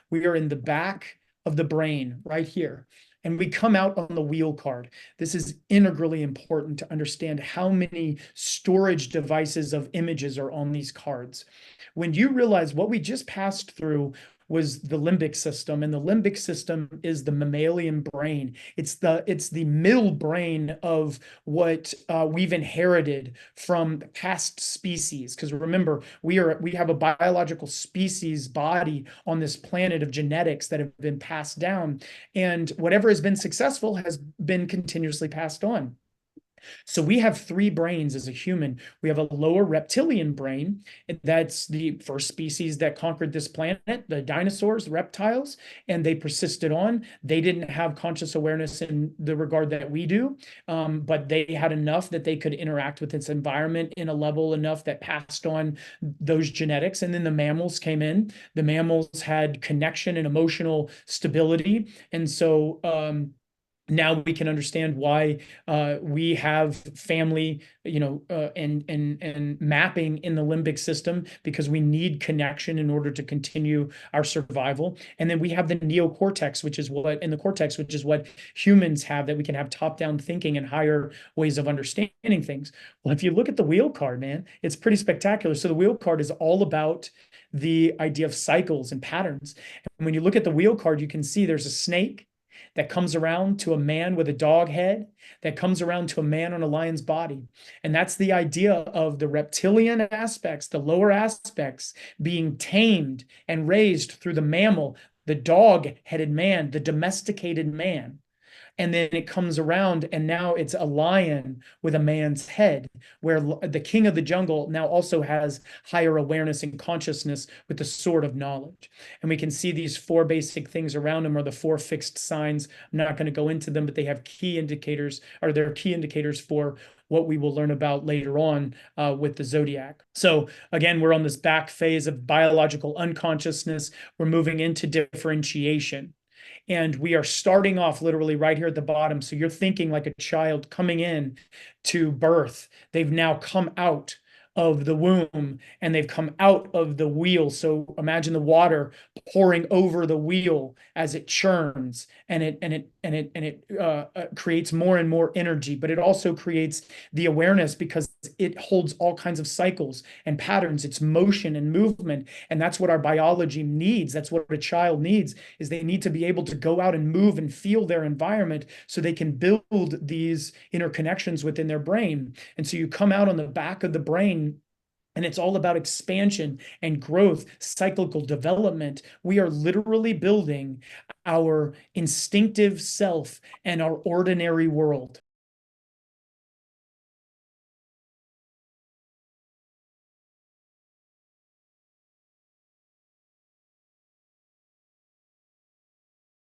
We are in the back of the brain right here. And we come out on the wheel card. This is integrally important to understand how many storage devices of images are on these cards. When you realize what we just passed through was the limbic system, and the limbic system is the mammalian brain. It's the middle brain of what we've inherited from past species. Because remember, we have a biological species body on this planet of genetics that have been passed down, and whatever has been successful has been continuously passed on. So we have three brains as a human. We have a lower reptilian brain. That's the first species that conquered this planet, the dinosaurs, the reptiles, and they persisted on. They didn't have conscious awareness in the regard that we do, but they had enough that they could interact with its environment in a level enough that passed on those genetics. And then the mammals came in. The mammals had connection and emotional stability. And so, now we can understand why we have family, and mapping in the limbic system, because we need connection in order to continue our survival. And then we have the neocortex, which is what humans have, that we can have top-down thinking and higher ways of understanding things. Well, if you look at the wheel card, man, it's pretty spectacular. So the wheel card is all about the idea of cycles and patterns. And when you look at the wheel card, you can see there's a snake that comes around to a man with a dog head, that comes around to a man on a lion's body. And that's the idea of the reptilian aspects, the lower aspects, being tamed and raised through the mammal, the dog-headed man, the domesticated man. And then it comes around, and now it's a lion with a man's head, where the king of the jungle now also has higher awareness and consciousness with the sword of knowledge. And we can see these four basic things around him are the four fixed signs. I'm not going to go into them, but they have key indicators, or they're key indicators for what we will learn about later on with the zodiac. So again, we're on this back phase of biological unconsciousness. We're moving into differentiation. And we are starting off literally right here at the bottom. So you're thinking like a child coming in to birth. They've now come out of the womb, and they've come out of the wheel. So imagine the water pouring over the wheel as it churns, and it creates more and more energy. But it also creates the awareness, because it holds all kinds of cycles and patterns. It's motion and movement, and that's what our biology needs. That's what a child needs, is they need to be able to go out and move and feel their environment, so they can build these interconnections within their brain. And so you come out on the back of the brain, and it's all about expansion and growth, cyclical development. We are literally building our instinctive self and our ordinary world.